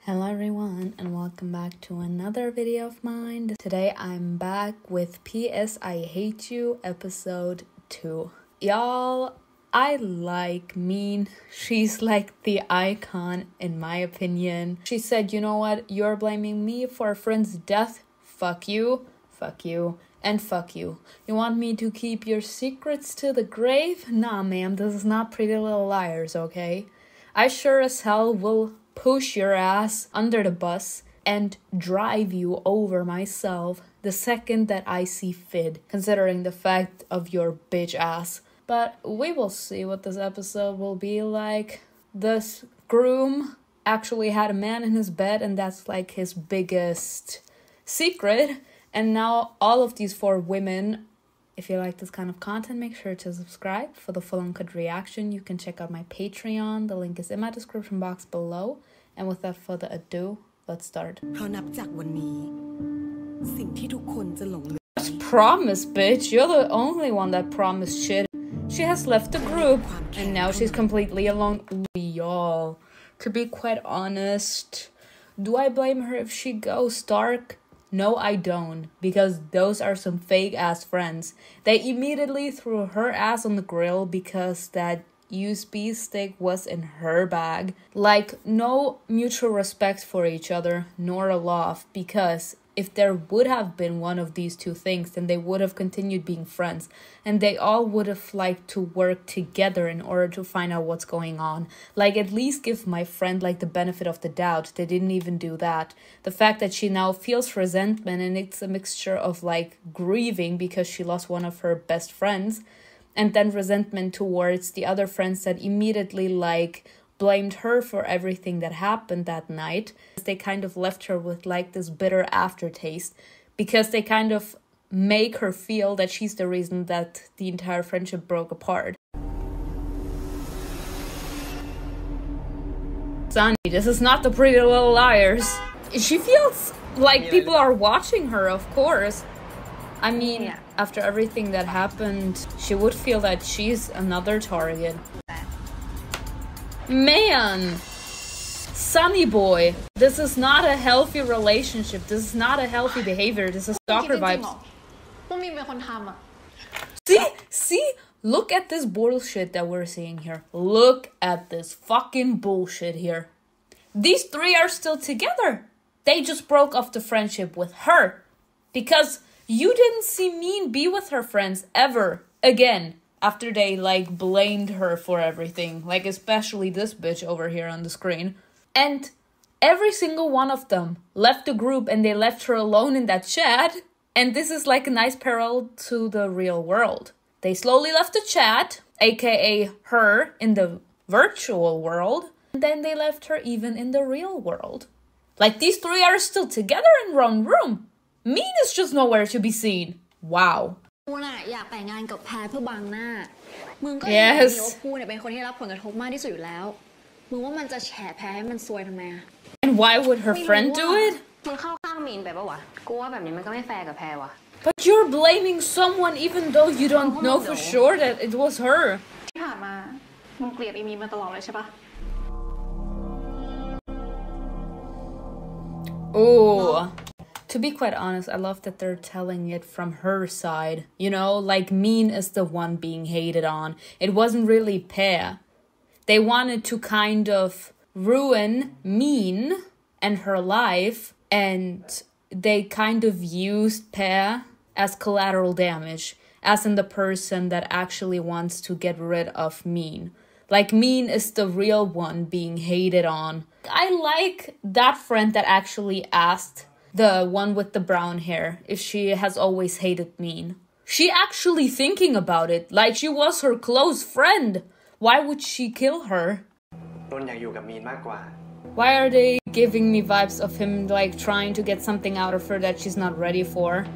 Hello everyone and welcome back to another video of mine. Today I'm back with P.S. I Hate You episode 2. Y'all, I like Mean. She's like the icon in my opinion. She said, you know what, you're blaming me for a friend's death? Fuck you, and fuck you. You want me to keep your secrets to the grave? Nah ma'am, this is not Pretty Little Liars, okay? I sure as hell will push your ass under the bus and drive you over myself the second that I see fit, considering the fact of your bitch ass. But we will see what this episode will be like. This groom actually had a man in his bed and that's like his biggest secret. And now all of these 4 women, if you like this kind of content, make sure to subscribe. For the full uncut reaction, you can check out my Patreon. The link is in my description box below. And without further ado, let's start. Just promise, bitch. You're the only one that promised shit. She has left the group, and now she's completely alone. Y'all, to be quite honest, do I blame her if she goes dark? No, I don't, because those are some fake-ass friends. They immediately threw her ass on the grill because that USB stick was in her bag. Like, no mutual respect for each other, nor a love, because if there would have been one of these 2 things, then they would have continued being friends, and they all would have liked to work together in order to find out what's going on. Like, at least give my friend, like, the benefit of the doubt. They didn't even do that. The fact that she now feels resentment, and it's a mixture of, like, grieving because she lost one of her best friends, and then resentment towards the other friends that immediately, like, blamed her for everything that happened that night. They kind of left her with like this bitter aftertaste because they kind of make her feel that she's the reason that the entire friendship broke apart. Sunny, this is not the Pretty Little Liars. She feels like people are watching her, of course. I mean, after everything that happened, she would feel that she's another target. Man, Sunny boy, this is not a healthy relationship. This is not a healthy behavior. This is stalker vibes. See, look at this bullshit that we're seeing here. Look at this fucking bullshit here. These 3 are still together. They just broke off the friendship with her because you didn't see Mean be with her friends ever again. After they, like, blamed her for everything. Like, especially this bitch over here on the screen. And every single one of them left the group and they left her alone in that chat. And this is, like, a nice parallel to the real world. They slowly left the chat, aka her, in the virtual world. And then they left her even in the real world. Like, these 3 are still together in one room. Mean is just nowhere to be seen. Wow. Yes. And why would her friend do it? But you're blaming someone even though you don't know for sure that it was her. Oh. To be quite honest, I love that they're telling it from her side. You know, like Mean is the one being hated on. It wasn't really Pear. They wanted to kind of ruin Mean and her life. And they kind of used Pear as collateral damage. As in the person that actually wants to get rid of Mean. Like Mean is the real one being hated on. I like that friend that actually asked the one with the brown hair if she has always hated Mean. She actually thinking about it, like she was her close friend. Why would she kill her? Why are they giving me vibes of him like trying to get something out of her that she's not ready for?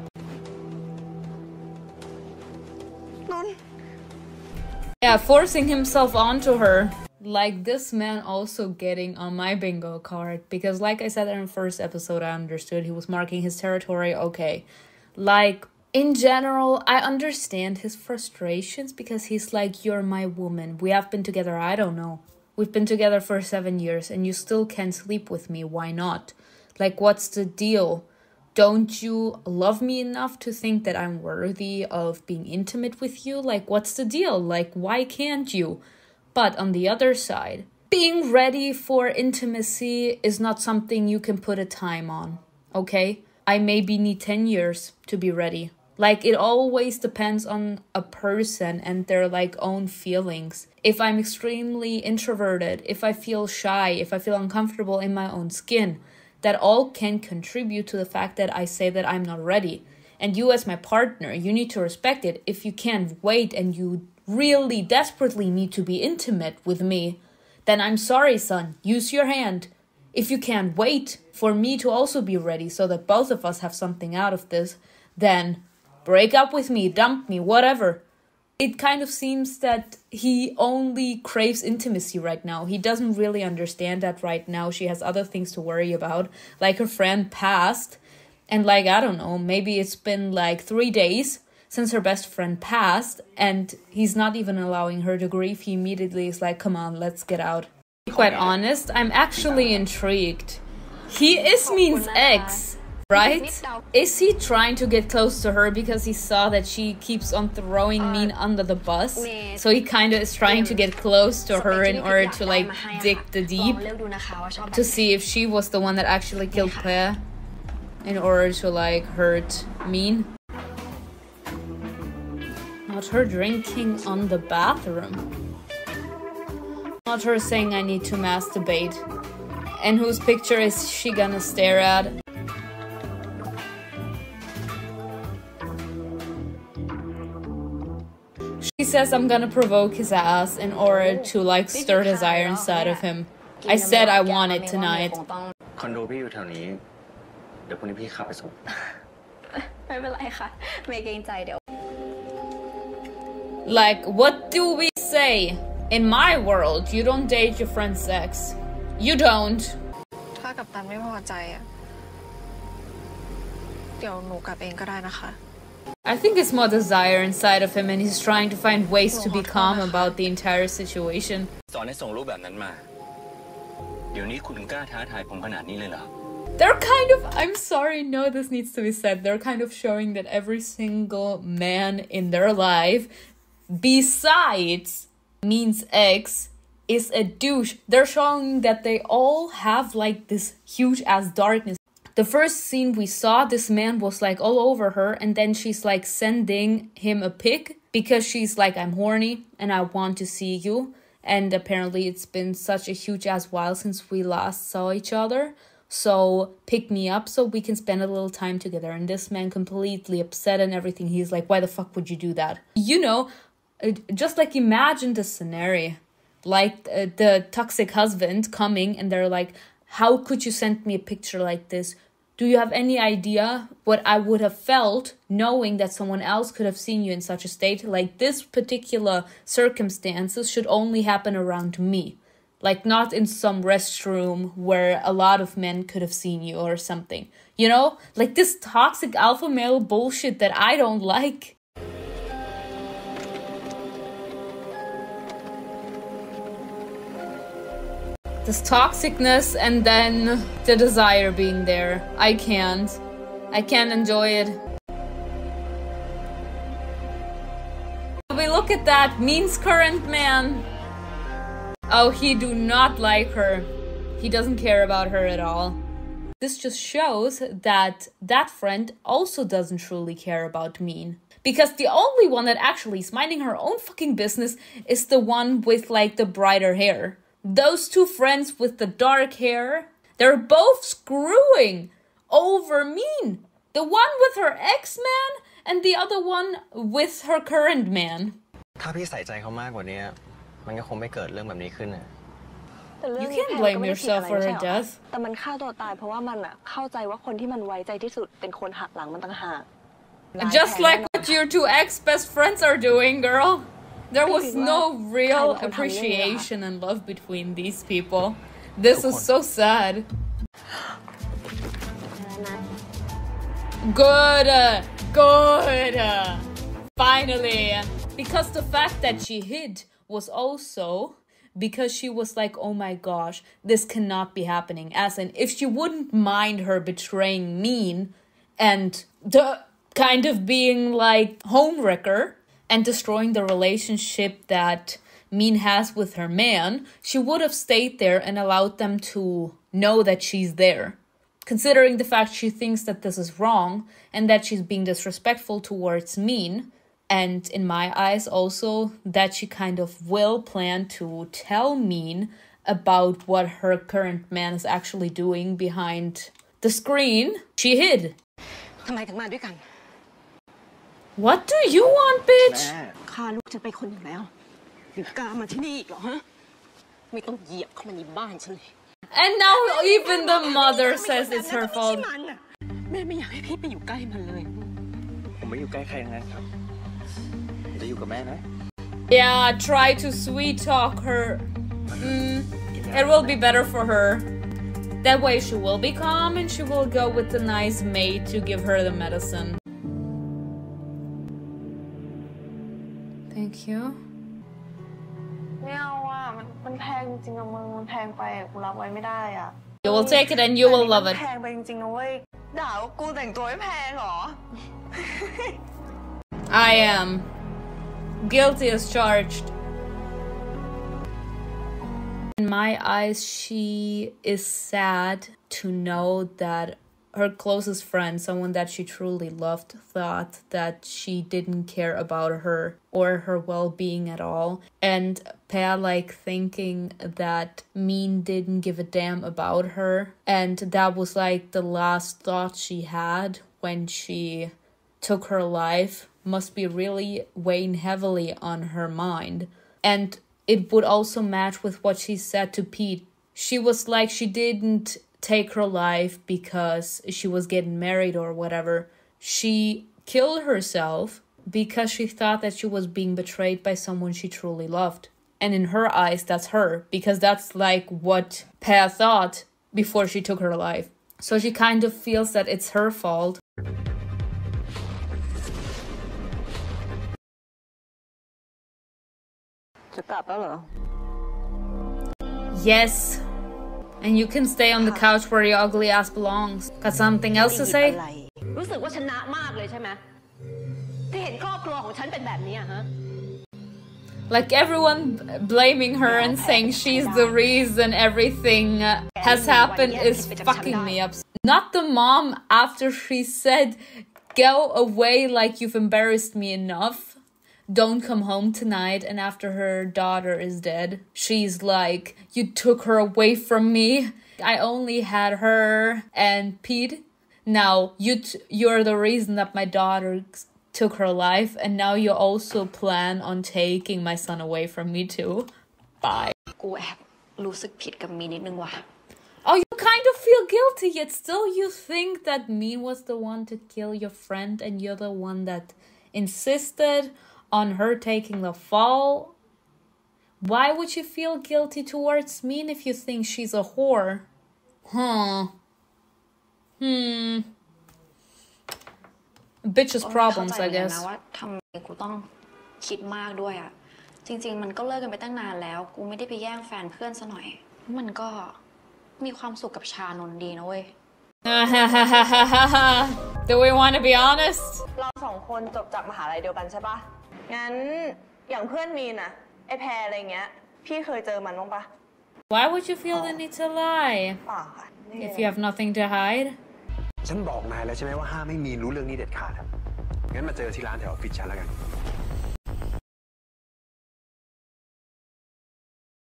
Yeah, forcing himself onto her. Like this man also getting on my bingo card. Because like I said in the first episode, I understood he was marking his territory. Okay. Like, in general, I understand his frustrations. Because he's like, you're my woman. We have been together, I don't know, We've been together for 7 years and you still can't sleep with me. Why not? Like, what's the deal? Don't you love me enough to think that I'm worthy of being intimate with you? Like, what's the deal? Like, why can't you? But on the other side, being ready for intimacy is not something you can put a time on, okay? I maybe need 10 years to be ready. Like, it always depends on a person and their, like, own feelings. If I'm extremely introverted, if I feel shy, if I feel uncomfortable in my own skin, that all can contribute to the fact that I say that I'm not ready. And you as my partner, you need to respect it. If you can't wait and you really desperately need to be intimate with me, then I'm sorry, son. Use your hand. If you can't wait for me to also be ready so that both of us have something out of this, then break up with me, dump me, whatever. It kind of seems that he only craves intimacy right now. He doesn't really understand that right now she has other things to worry about. Like her friend passed. And like, I don't know, maybe it's been like 3 days since her best friend passed. And he's not even allowing her to grieve. He immediately is like, come on, let's get out. To be quite honest, I'm actually intrigued. He is Min's ex. Right? Is he trying to get close to her because he saw that she keeps on throwing Min under the bus? So he kind of is trying to get close to her in order to like dig the deep to see if she was the one that actually killed Claire in order to like hurt Min. Not her drinking on the bathroom. Not her saying I need to masturbate. And whose picture is she gonna stare at? She says I'm gonna provoke his ass in order to like stir desire inside of him. I said I want it tonight. Like, what do we say? In my world, you don't date your friend's ex. You don't. I think it's more desire inside of him and he's trying to find ways to be calm about the entire situation. They're kind of, I'm sorry, no, this needs to be said. They're kind of showing that every single man in their life, besides Min's ex, is a douche. They're showing that they all have like this huge ass darkness. The first scene we saw, this man was like all over her and then she's like sending him a pic because she's like, I'm horny and I want to see you. And apparently it's been such a huge ass while since we last saw each other. So pick me up so we can spend a little time together. And this man completely upset and everything. He's like, why the fuck would you do that? You know, just like imagine the scenario. Like the toxic husband coming and they're like, how could you send me a picture like this? Do you have any idea what I would have felt knowing that someone else could have seen you in such a state? Like, this particular circumstances should only happen around me. Like, not in some restroom where a lot of men could have seen you or something. You know? Like, this toxic alpha male bullshit that I don't like. This toxicness and then the desire being there. I can't enjoy it. We look at that. Min's current man. Oh, he do not like her. He doesn't care about her at all. This just shows that that friend also doesn't truly care about Min. Because the only one that actually is minding her own fucking business is the one with like the brighter hair. Those two friends with the dark hair, they're both screwing over Min. The one with her ex-man and the other one with her current man. You can't blame yourself for her death. Just like what your two ex-best friends are doing, girl. There was no real appreciation and love between these people. This was so sad. Good. Finally. Because the fact that she hid was also because she was like, oh my gosh, this cannot be happening. As in, if she wouldn't mind her betraying Min and the kind of being like homewrecker and destroying the relationship that Min has with her man, she would have stayed there and allowed them to know that she's there. Considering the fact she thinks that this is wrong and that she's being disrespectful towards Min, and in my eyes also that she kind of will plan to tell Min about what her current man is actually doing behind the screen, she hid. What do you want, bitch? And now even the mother says it's her fault. Yeah, try to sweet talk her. It will be better for her. That way she will be calm and she will go with the nice maid to give her the medicine. Thank you. You will take it and you will love it. I am guilty as charged. In my eyes, she is sad to know that her closest friend, someone that she truly loved, thought that she didn't care about her or her well-being at all. And Pea like thinking that Min didn't give a damn about her. And that was like the last thought she had when she took her life. Must be really weighing heavily on her mind. And it would also match with what she said to Pete. She was like, she didn't take her life because she was getting married or whatever. She killed herself because she thought that she was being betrayed by someone she truly loved. And in her eyes, that's her, because that's like what Pea thought before she took her life. So she kind of feels that it's her fault. Yes. And you can stay on the couch where your ugly ass belongs. Got something else to say? Like everyone blaming her and saying she's the reason everything has happened is fucking me up. Not the mom after she said, go away, like you've embarrassed me enough. Don't come home tonight. And after her daughter is dead, she's like, you took her away from me. I only had her and Pete. Now you're the reason that my daughter took her life. And now you also plan on taking my son away from me too. Bye. Oh, you kind of feel guilty, yet still you think that Min was the one to kill your friend and you're the one that insisted on her taking the fall. Why would you feel guilty towards Min if you think she's a whore? Bitch's problems, I guess. คิดมากด้วยอ่ะจริงๆมันก็เลิกกันไปตั้งนานแล้วกูไม่ได้ไปแย่งแฟนเพื่อนซะหน่อยมันก็มีความสุขกับชานนท์ดีนะเว้ย Do we want to be honest? เราสองคนจบจากมหาลัยเดียวกันใช่ปะงั้นอย่างเพื่อนมีนอะไอแพรอะไรเงี้ยพี่เคยเจอมันบ้างปะ Why would you feel the need to lie? ป่าค่ะ If you have nothing to hide? ฉันบอกนายแล้วใช่ไหมว่าห้ามไม่มีรู้เรื่องนี้เด็ดขาดครับงั้นมาเจอที่ร้านแถวออฟฟิศฉันแล้วกัน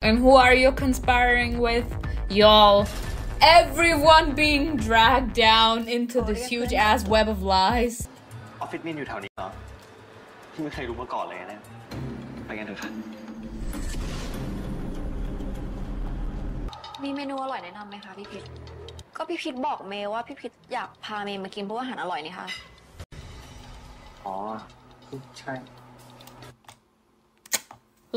And who are you conspiring with? Y'all. Everyone being dragged down into this huge ass web of lies. ออฟฟิศมีนอยู่แถวนี้เหรอที่ไม่เคยรู้มาก่อนเลยนะไปกันเถอะครับมีเมนูอร่อยแนะนำไหมคะพี่พิษก็พี่พิษบอกเมย์ว่าพี่พิษอยากพาเมย์มากินเพราะว่าอาหารอร่อยนี่ค่ะอ๋อใช่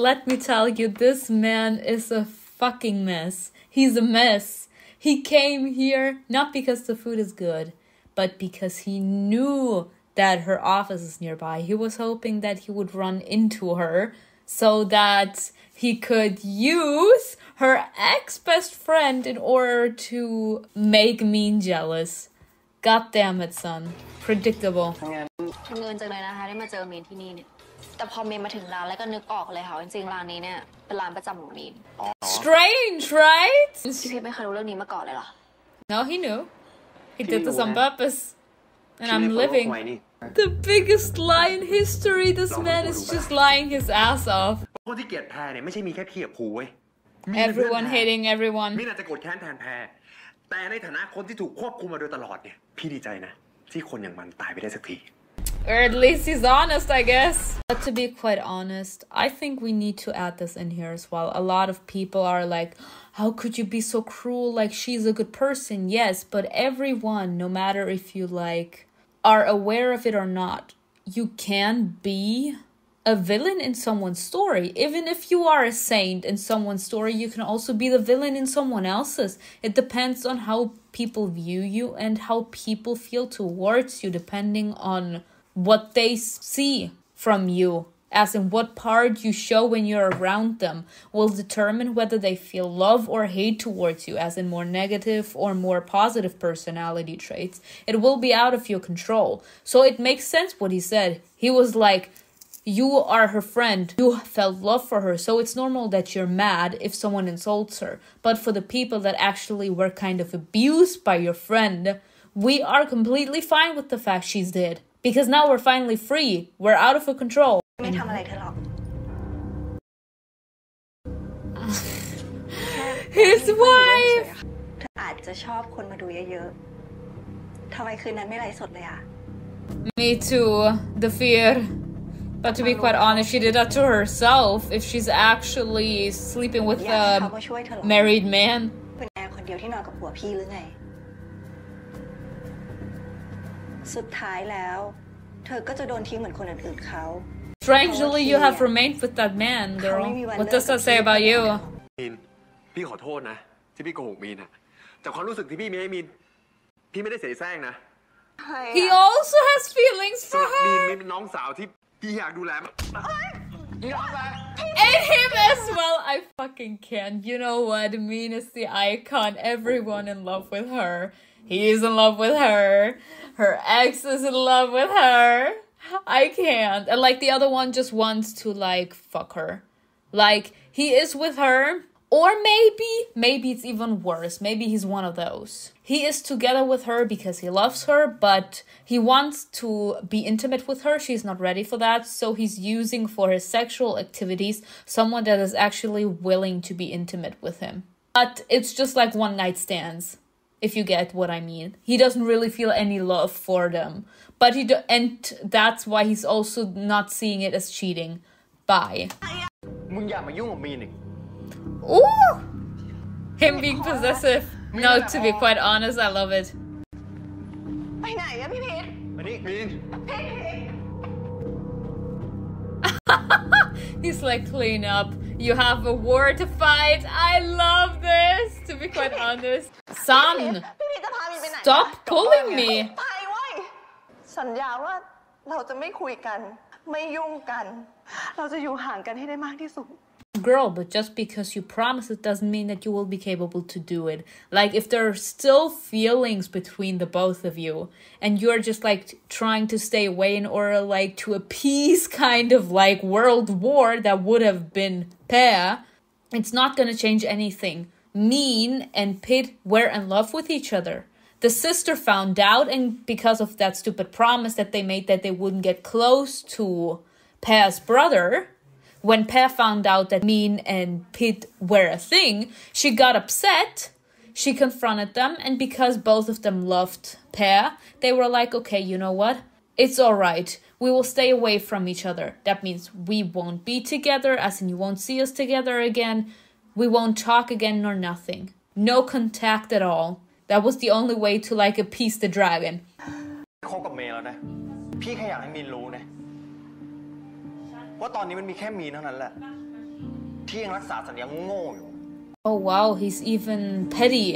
Let me tell you, this man is a fucking mess. He's a mess. He came here not because the food is good, but because he knew that her office is nearby. He was hoping that he would run into her so that he could use her ex-best friend in order to make Min jealous. God damn it, son. Predictable. เงินจังเลยนะคะได้มาเจอมีนที่นี่เนี่ยแต่พอมีนมาถึงร้านแล้วก็นึกออกเลยค่ะจริงๆร้านนี้เนี่ยเป็นร้านประจำของมีน Strange, right? พี่ไม่เคยรู้เรื่องนี้มาก่อนเลยเหรอ No, he knew. He did this on purpose. And I'm living the biggest lie in history. This man is just lying his ass off. คนที่เกลียดแพรเนี่ยไม่ใช่มีแค่พี่กับภูเว้ย Everyone hating everyone. มีอาจจะโกรธแค้นแทนแพรแต่ในฐานะคนที่ถูกควบคุมมาโดยตลอดเนี่ยพี่ดีใจนะที่คนอย่างมันตายไปได้สักที Or at least he's honest, I guess. But to be quite honest, I think we need to add this in here as well. A lot of people are like, how could you be so cruel? Like, she's a good person. Yes, but everyone, no matter if you are aware of it or not, you can be a villain in someone's story. Even if you are a saint in someone's story, you can also be the villain in someone else's. It depends on how people view you and how people feel towards you, depending on what they see from you, as in what part you show when you're around them, will determine whether they feel love or hate towards you, as in more negative or more positive personality traits. It will be out of your control. So it makes sense what he said. He was like, you are her friend. You felt love for her. So it's normal that you're mad if someone insults her. But for the people that actually were kind of abused by your friend, we are completely fine with the fact she's dead. Because now we're finally free. We're out of her control. ไม่ทำอะไรเธอหรอก His wife! เธออาจจะชอบคนมาดูเยอะๆทำไมคืนนั้นไม่ไลฟ์สดเลยอะ Me too. The fear. But to be quite honest, she did that to herself if she's actually sleeping with a married man. เป็นแอร์คนเดียวที่นอนกับผัวพี่หรือไงสุดท้ายแล้วเธอก็จะโดนทิ้งเหมือนคนอื่นๆเขา Strangely, you have remained with that man, girl. What does that say about you? มีนพี่ขอโทษนะที่พี่โกหกมีนอะแต่ความรู้สึกที่พี่มีให้มีนพี่ไม่ได้เสแสร้งนะ He also has feelings for มีน her. เป็นน้องสาวที่พี่อยากดูแลมัน And him as well. I fucking can't. You know what? Min is the icon. Everyone in love with her. He is in love with her. Her ex is in love with her. I can't. And the other one just wants to fuck her. He is with her. Or maybe it's even worse. Maybe he's one of those. He is together with her because he loves her, but he wants to be intimate with her. She's not ready for that. So he's using for his sexual activities someone that is actually willing to be intimate with him. But it's just like one night stands, if you get what I mean. He doesn't really feel any love for them. But and that's why he's also not seeing it as cheating. Bye. มึงอย่ามายุ่งกับมีนอีก Ooh! Him being possessive. No, to be quite honest, I love it. ไปไหนอะพี่พีท มานี่มีน He's like, clean up. You have a war to fight. I love this, to be quite honest. Son, พี่พีทจะพามีนไปไหน stop pulling me. ไปเว้ยสัญญาว่าเราจะไม่คุยกันไม่ยุ่งกันเราจะอยู่ห่างกันให้ได้มากที่สุด Girl, but just because you promise it doesn't mean that you will be capable to do it. If there are still feelings between the both of you and you're just trying to stay away in order to appease kind of world war that would have been pair, it's not going to change anything. Min and Pit were in love with each other. The sister found out, and because of that stupid promise that they made that they wouldn't get close to Pair's brother, when Pair found out that Min and Pit were a thing, she got upset. She confronted them, and because both of them loved Pair, they were like, okay, you know what? It's alright. We will stay away from each other. That means we won't be together, as in you won't see us together again. We won't talk again nor nothing. No contact at all. That was the only way to appease the dragon. คบกับเมย์แล้วนะพี่แค่อยากให้มีนรู้นะว่าตอนนี้มันมีแค่มีนเท่านั้นแหละที่ยังรักษาสัญญาโง่อยู่ Oh wow, he's even petty.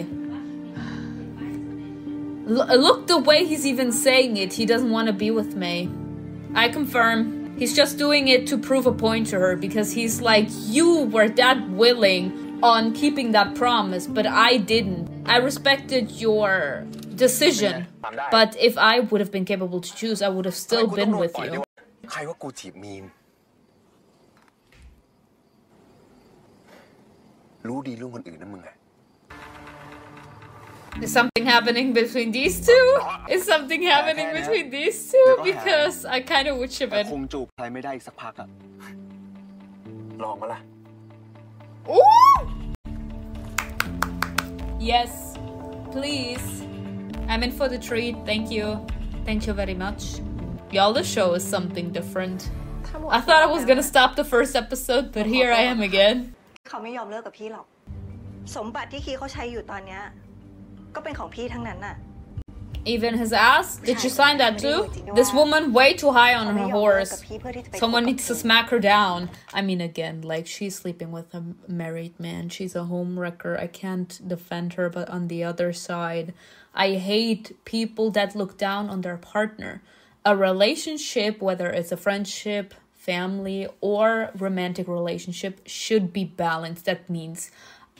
Look the way he's even saying it. He doesn't want to be with me. I confirm. He's just doing it to prove a point to her because he's like, you were that willing on keeping that promise, but I didn't. I respected your decision, but if I would have been capable to choose, I would have still been with you. ใครว่ากูจีบมีนรู้ดีเรื่องคนอื่นนะมึงอะ Is something happening between these two? Is something happening between these two? Because I kind of would ship it. คงจูบใครไม่ได้อีกสักพักอะลองมาล่ะ Ooh! Yes, please. I'm in for the treat. Thank you. Thank you very much. Y'all, the show is something different. I thought I was gonna stop the first episode, but here I am again. เขาไม่ยอมเลิกกับพี่หรอกสมบัติที่คีเขาใช้อยู่ตอนเนี้ยก็เป็นของพี่ทั้งนั้นน่ะ Even his ass? Did you sign that too? This woman way too high on her horse. Someone needs to smack her down. I mean, again, like, she's sleeping with a married man. She's a homewrecker. I can't defend her, but on the other side, I hate people that look down on their partner. A relationship, whether it's a friendship, family, or romantic relationship, should be balanced. That means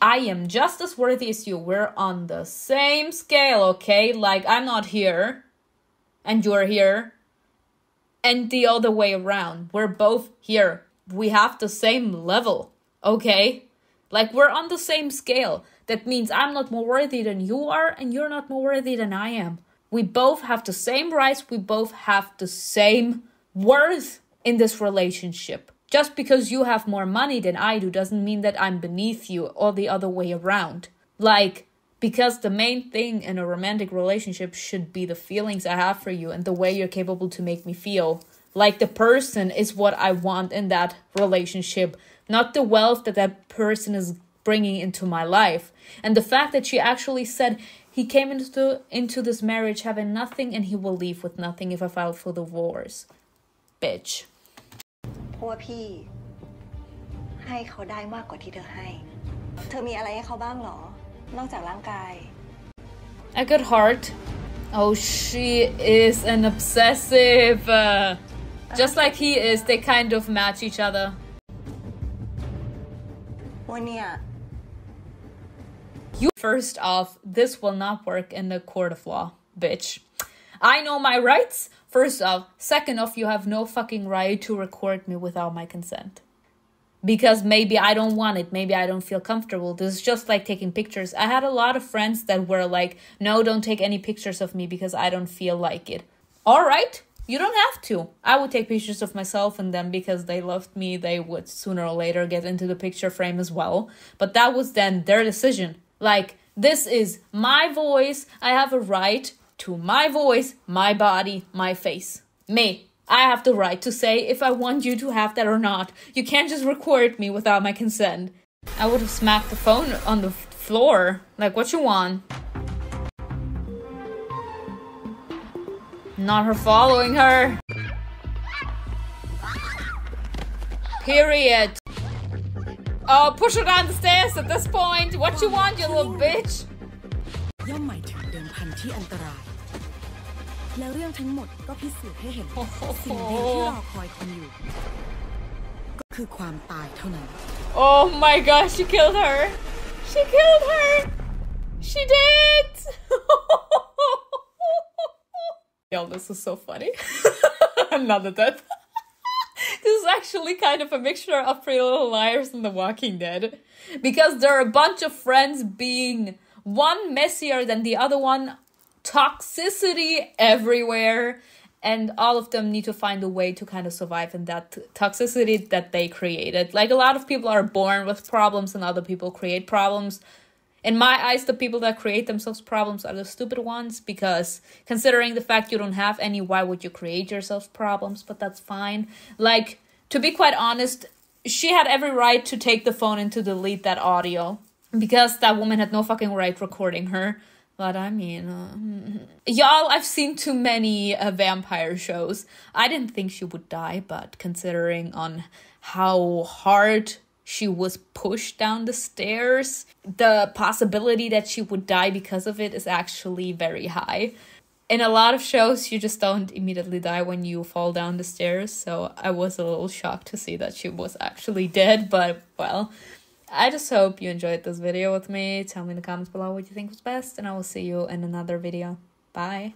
I am just as worthy as you. We're on the same scale, okay? Like, I'm not here, and you're here, and the other way around. We're both here. We have the same level, okay? Like, we're on the same scale. That means I'm not more worthy than you are, and you're not more worthy than I am. We both have the same rights. We both have the same worth in this relationship. Just because you have more money than I do doesn't mean that I'm beneath you or the other way around. Like, because the main thing in a romantic relationship should be the feelings I have for you and the way you're capable to make me feel. Like, the person is what I want in that relationship, not the wealth that that person is bringing into my life. And the fact that she actually said he came into this marriage having nothing and he will leave with nothing if I file for divorce. Bitch. เพราะว่าพี่ให้เขาได้มากกว่าที่เธอให้เธอมีอะไรให้เขาบ้างหรอนอกจากร่างกาย A good heart. Oh, she is an obsessive. Just like he is, they kind of match each other. วันเนี้ย You first off, this will not work in the court of law, bitch. I know my rights. First off. Second off, you have no fucking right to record me without my consent. Because maybe I don't want it. Maybe I don't feel comfortable. This is just like taking pictures. I had a lot of friends that were like, no, don't take any pictures of me because I don't feel like it. All right. You don't have to. I would take pictures of myself and then because they loved me, they would sooner or later get into the picture frame as well. But that was then their decision. Like, this is my voice. I have a right to my voice, my body, my face. Me. I have the right to say if I want you to have that or not. You can't just record me without my consent. I would have smacked the phone on the floor. Like, what you want? Not her following her. Period. Oh, push her down the stairs at this point. What you want, you little bitch? ย่อมหมายถึงเดิมพันที่อันตรายแล้วเรื่องทั้งหมดก็พิสูจน์ให้เห็นสิ่งเดียวที่รอคอยคุณอยู่ก็คือความตายเท่านั้น Oh my gosh, she killed her. She killed her. She did. Yo, this is so funny. Another death. This is actually kind of a mixture of Pretty Little Liars and The Walking Dead. Because there are a bunch of friends being one messier than the other one. Toxicity everywhere. And all of them need to find a way to kind of survive in that toxicity that they created. Like, a lot of people are born with problems and other people create problems. In my eyes, the people that create themselves problems are the stupid ones, because considering the fact you don't have any, why would you create yourself problems? But that's fine. Like, to be quite honest, she had every right to take the phone and to delete that audio, because that woman had no fucking right recording her. But I mean, y'all, I've seen too many vampire shows. I didn't think she would die, but considering on how hard she was pushed down the stairs, the possibility that she would die because of it is actually very high. in a lot of shows, you just don't immediately die when you fall down the stairs. So I was a little shocked to see that she was actually dead. But, well, I just hope you enjoyed this video with me. Tell me in the comments below what you think was best. And I will see you in another video. Bye.